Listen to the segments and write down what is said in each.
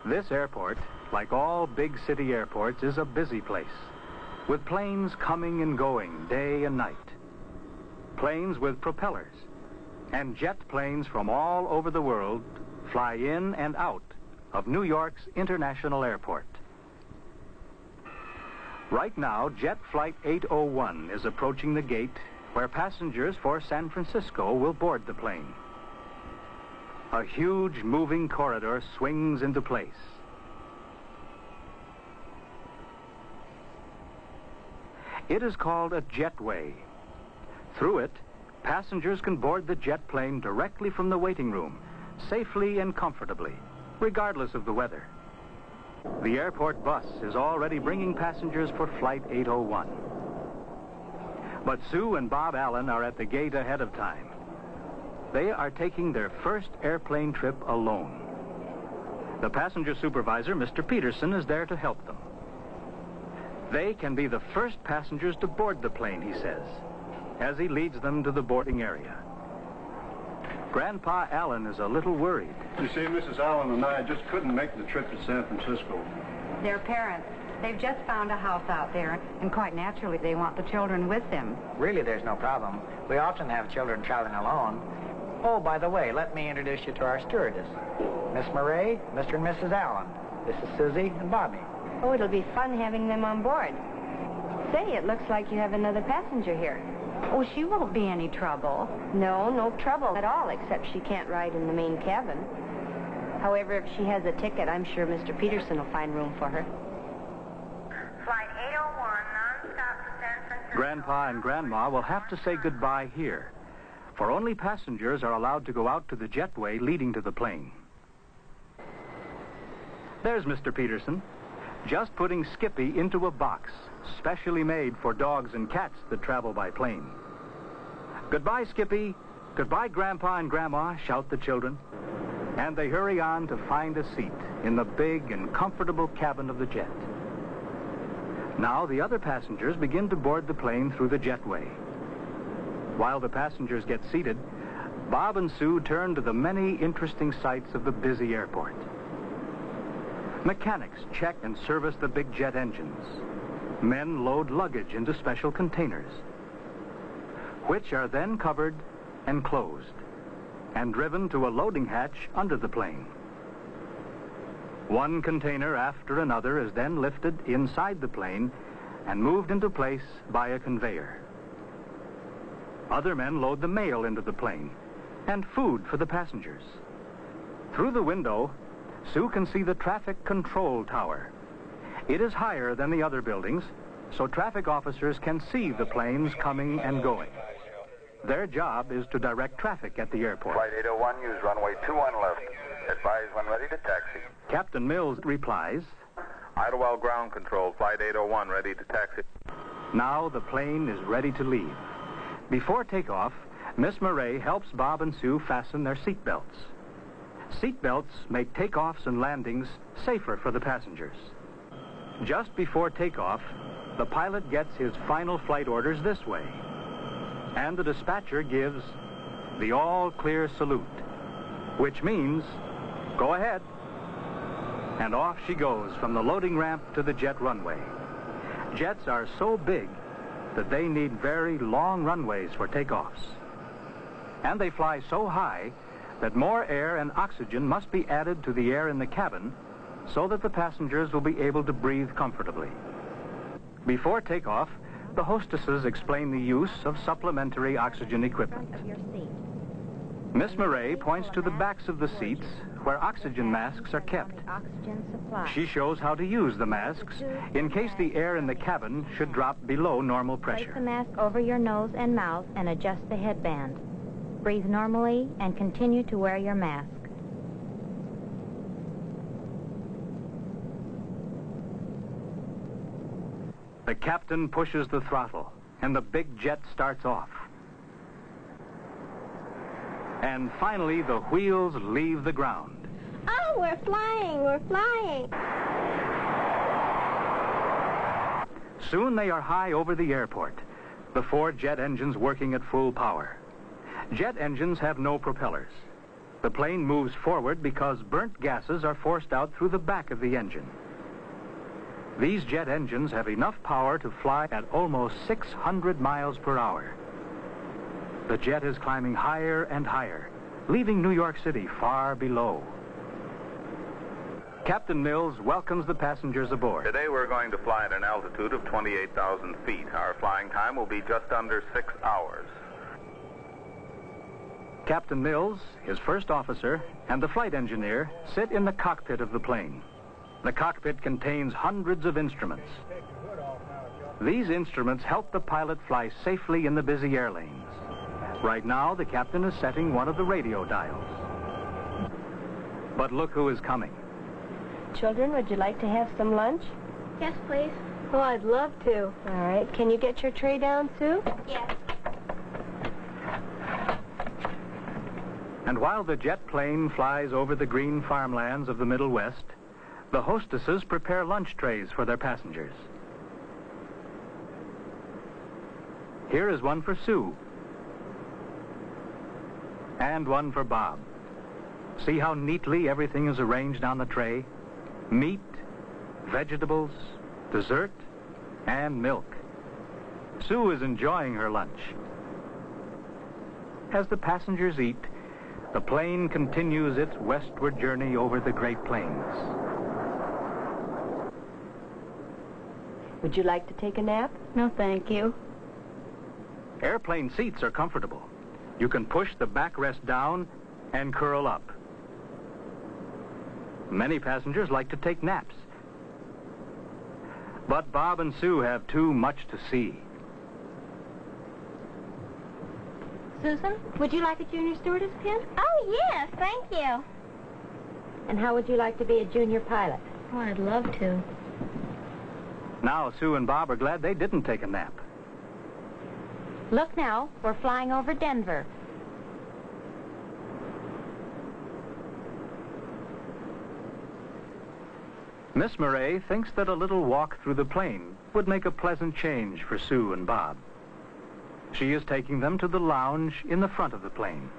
This airport, like all big city airports, is a busy place, with planes coming and going day and night. Planes with propellers, and jet planes from all over the world fly in and out of New York's International Airport. Right now, Jet Flight 801 is approaching the gate where passengers for San Francisco will board the plane. A huge moving corridor swings into place. It is called a jetway. Through it, passengers can board the jet plane directly from the waiting room, safely and comfortably, regardless of the weather. The airport bus is already bringing passengers for Flight 801. But Sue and Bob Allen are at the gate ahead of time. They are taking their first airplane trip alone. The passenger supervisor, Mr. Peterson, is there to help them. They can be the first passengers to board the plane, he says, as he leads them to the boarding area. Grandpa Allen is a little worried. You see, Mrs. Allen and I just couldn't make the trip to San Francisco. Their parents, they've just found a house out there, and quite naturally they want the children with them. Really, there's no problem. We often have children traveling alone. Oh, by the way, let me introduce you to our stewardess. Miss Murray, Mr. and Mrs. Allen. This is Susie and Bobby. Oh, it'll be fun having them on board. Say, it looks like you have another passenger here. Oh, she won't be any trouble. No, no trouble at all, except she can't ride in the main cabin. However, if she has a ticket, I'm sure Mr. Peterson will find room for her. Flight 801, non-stop to San Francisco. Grandpa and Grandma will have to say goodbye here, for only passengers are allowed to go out to the jetway leading to the plane. There's Mr. Peterson, just putting Skippy into a box specially made for dogs and cats that travel by plane. Goodbye, Skippy. Goodbye, Grandpa and Grandma, shout the children. And they hurry on to find a seat in the big and comfortable cabin of the jet. Now the other passengers begin to board the plane through the jetway. While the passengers get seated, Bob and Sue turn to the many interesting sights of the busy airport. Mechanics check and service the big jet engines. Men load luggage into special containers, which are then covered and closed and driven to a loading hatch under the plane. One container after another is then lifted inside the plane and moved into place by a conveyor. Other men load the mail into the plane and food for the passengers. Through the window, Sue can see the traffic control tower. It is higher than the other buildings, so traffic officers can see the planes coming and going. Their job is to direct traffic at the airport. Flight 801, use runway 21 left. Advise when ready to taxi. Captain Mills replies, Idlewild ground control, flight 801, ready to taxi. Now the plane is ready to leave. Before takeoff, Miss Murray helps Bob and Sue fasten their seatbelts. Seatbelts make takeoffs and landings safer for the passengers. Just before takeoff, the pilot gets his final flight orders this way, and the dispatcher gives the all-clear salute, which means, go ahead. And off she goes from the loading ramp to the jet runway. Jets are so big that they need very long runways for takeoffs. And they fly so high that more air and oxygen must be added to the air in the cabin so that the passengers will be able to breathe comfortably. Before takeoff, the hostesses explain the use of supplementary oxygen equipment. Miss Murray points to the backs of the seats where oxygen masks are kept. She shows how to use the masks in case the air in the cabin should drop below normal pressure. Place the mask over your nose and mouth and adjust the headband. Breathe normally and continue to wear your mask. The captain pushes the throttle, and the big jet starts off. And finally, the wheels leave the ground. Oh, we're flying! We're flying! Soon they are high over the airport, the 4 jet engines working at full power. Jet engines have no propellers. The plane moves forward because burnt gases are forced out through the back of the engine. These jet engines have enough power to fly at almost 600 miles per hour. The jet is climbing higher and higher, leaving New York City far below. Captain Mills welcomes the passengers aboard. Today we're going to fly at an altitude of 28,000 feet. Our flying time will be just under 6 hours. Captain Mills, his first officer, and the flight engineer sit in the cockpit of the plane. The cockpit contains hundreds of instruments. These instruments help the pilot fly safely in the busy air lanes. Right now, the captain is setting one of the radio dials. But look who is coming. Children, would you like to have some lunch? Yes, please. Oh, I'd love to. All right. Can you get your tray down, Sue? Yes. And while the jet plane flies over the green farmlands of the Middle West, the hostesses prepare lunch trays for their passengers. Here is one for Sue. And one for Bob. See how neatly everything is arranged on the tray? Meat, vegetables, dessert, and milk. Sue is enjoying her lunch. As the passengers eat, the plane continues its westward journey over the Great Plains. Would you like to take a nap? No, thank you. Airplane seats are comfortable. You can push the backrest down and curl up. Many passengers like to take naps. But Bob and Sue have too much to see. Susan, would you like a junior stewardess pin? Oh, yes, thank you. And how would you like to be a junior pilot? Oh, I'd love to. Now Sue and Bob are glad they didn't take a nap. Look now, we're flying over Denver. Miss Murray thinks that a little walk through the plane would make a pleasant change for Sue and Bob. She is taking them to the lounge in the front of the plane.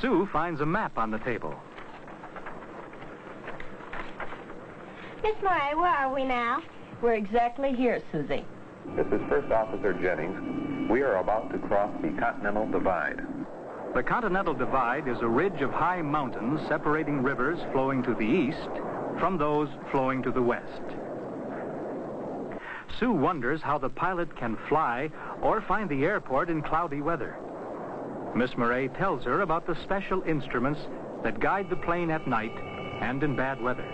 Sue finds a map on the table. Miss Murray, where are we now? We're exactly here, Susie. This is First Officer Jennings. We are about to cross the Continental Divide. The Continental Divide is a ridge of high mountains separating rivers flowing to the east from those flowing to the west. Sue wonders how the pilot can fly or find the airport in cloudy weather. Miss Murray tells her about the special instruments that guide the plane at night and in bad weather.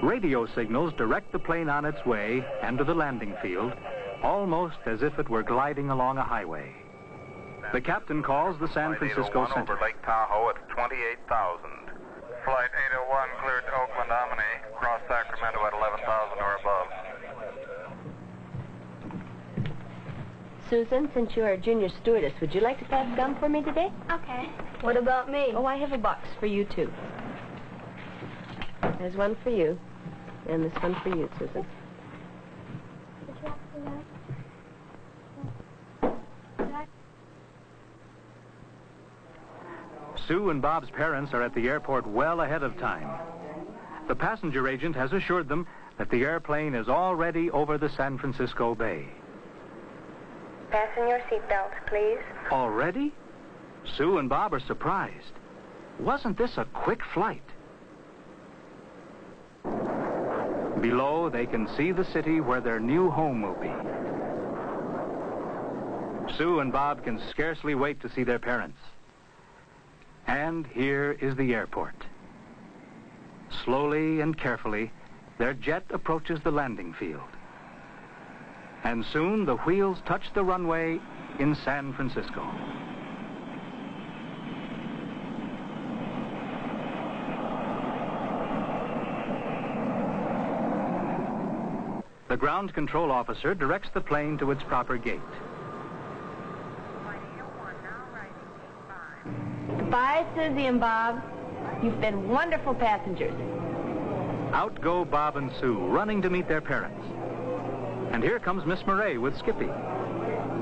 Radio signals direct the plane on its way and to the landing field, almost as if it were gliding along a highway. The captain calls the San Francisco Center. Over Lake Tahoe at 28,000. Flight 801 cleared to Oakland Omni. Cross Sacramento at 11,000 or above. Susan, since you are a junior stewardess, would you like to pass gum for me today? Okay. What about me? Oh, I have a box for you, too. There's one for you. And this one for you, Susan. Sue and Bob's parents are at the airport well ahead of time. The passenger agent has assured them that the airplane is already over the San Francisco Bay. Fasten your seatbelts, please. Already? Sue and Bob are surprised. Wasn't this a quick flight? Below, they can see the city where their new home will be. Sue and Bob can scarcely wait to see their parents. And here is the airport. Slowly and carefully, their jet approaches the landing field. And soon the wheels touch the runway in San Francisco. The ground control officer directs the plane to its proper gate. Flight 801 now rising, gate 5. Bye, Susie and Bob. You've been wonderful passengers. Out go Bob and Sue, running to meet their parents. And here comes Miss Murray with Skippy.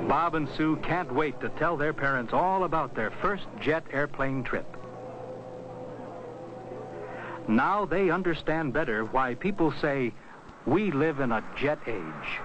Bob and Sue can't wait to tell their parents all about their first jet airplane trip. Now they understand better why people say, we live in a jet age.